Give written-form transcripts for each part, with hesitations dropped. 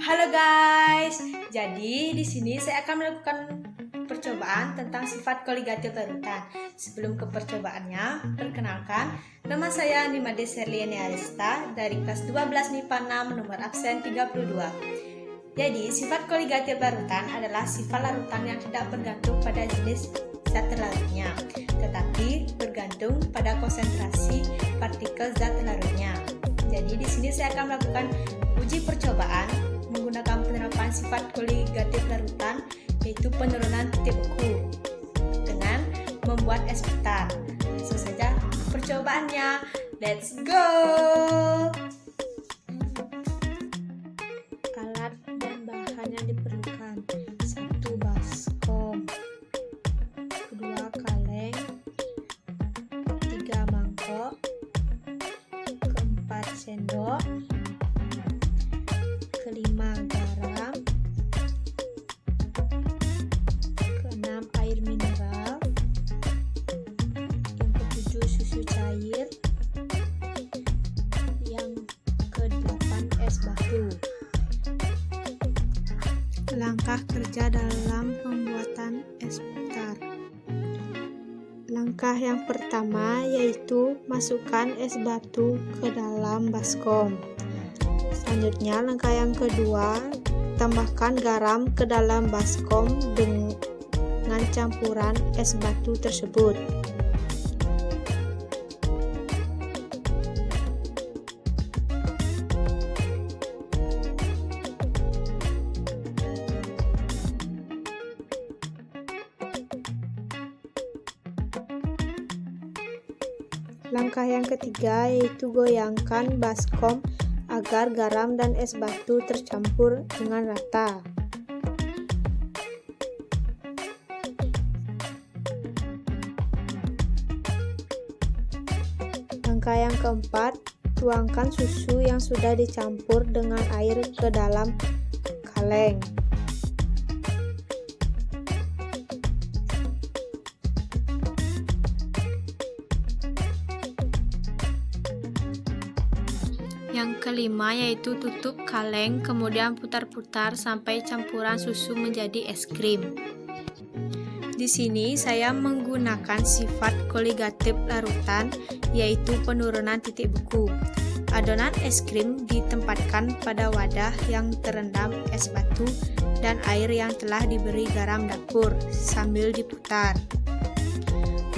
Halo guys, jadi di sini saya akan melakukan percobaan tentang sifat koligatif larutan. Sebelum ke percobaannya, perkenalkan, nama saya Nimade Serliani Arista dari kelas 12 MIPA 6 nomor absen 32. Jadi, sifat koligatif larutan adalah sifat larutan yang tidak bergantung pada jenis zat terlarutnya, tetapi bergantung pada konsentrasi partikel zat terlarutnya. Jadi di sini saya akan melakukan uji percobaan menggunakan penerapan sifat koligatif larutan, yaitu penurunan titik beku dengan membuat es putar. Langsung saja percobaannya, let's go! Alat dan bahan yang diperlukan: 1 baskom, 2 kaleng, 3 mangkok, 4 sendok, 5 garam, 6 air mineral, yang ke-7 susu cair, yang ke-8 es batu. Langkah kerja dalam pembuatan es putar. Langkah yang pertama yaitu masukkan es batu ke dalam baskom. Selanjutnya, langkah yang kedua, tambahkan garam ke dalam baskom dengan campuran es batu tersebut. Langkah yang ketiga yaitu goyangkan baskom agar garam dan es batu tercampur dengan rata. Langkah yang keempat, tuangkan susu yang sudah dicampur dengan air ke dalam kaleng. Yang kelima yaitu tutup kaleng, kemudian putar-putar sampai campuran susu menjadi es krim. Di sini saya menggunakan sifat koligatif larutan, yaitu penurunan titik beku. Adonan es krim ditempatkan pada wadah yang terendam es batu dan air yang telah diberi garam dapur sambil diputar.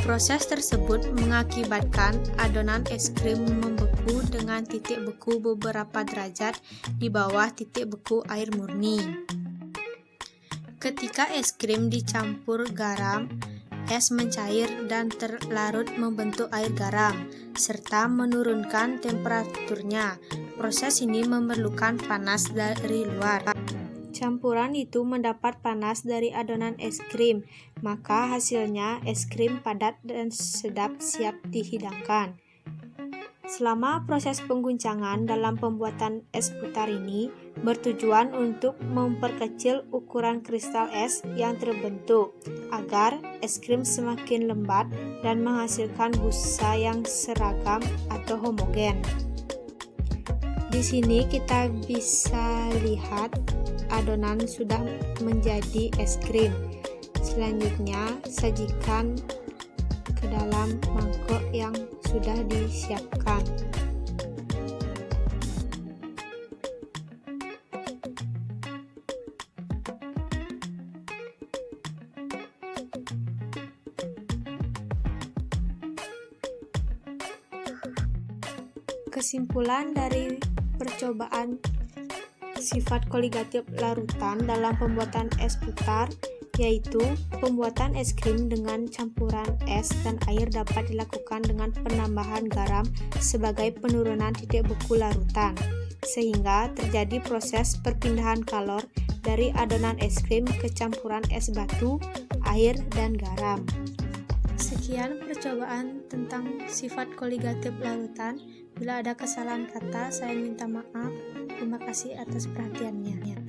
Proses tersebut mengakibatkan adonan es krim membeku dengan titik beku beberapa derajat di bawah titik beku air murni. Ketika es krim dicampur garam, es mencair dan terlarut membentuk air garam, serta menurunkan temperaturnya. Proses ini memerlukan panas dari luar. Campuran itu mendapat panas dari adonan es krim, maka hasilnya es krim padat dan sedap siap dihidangkan. Selama proses pengguncangan dalam pembuatan es putar ini bertujuan untuk memperkecil ukuran kristal es yang terbentuk agar es krim semakin lembat dan menghasilkan busa yang seragam atau homogen. Di sini kita bisa lihat adonan sudah menjadi es krim. Selanjutnya, sajikan ke dalam mangkok yang sudah disiapkan. Kesimpulan dari percobaan sifat koligatif larutan dalam pembuatan es putar yaitu pembuatan es krim dengan campuran es dan air dapat dilakukan dengan penambahan garam sebagai penurunan titik beku larutan, sehingga terjadi proses perpindahan kalor dari adonan es krim ke campuran es batu, air, dan garam. Sekian percobaan tentang sifat koligatif larutan. Bila ada kesalahan kata, saya minta maaf. Terima kasih atas perhatiannya.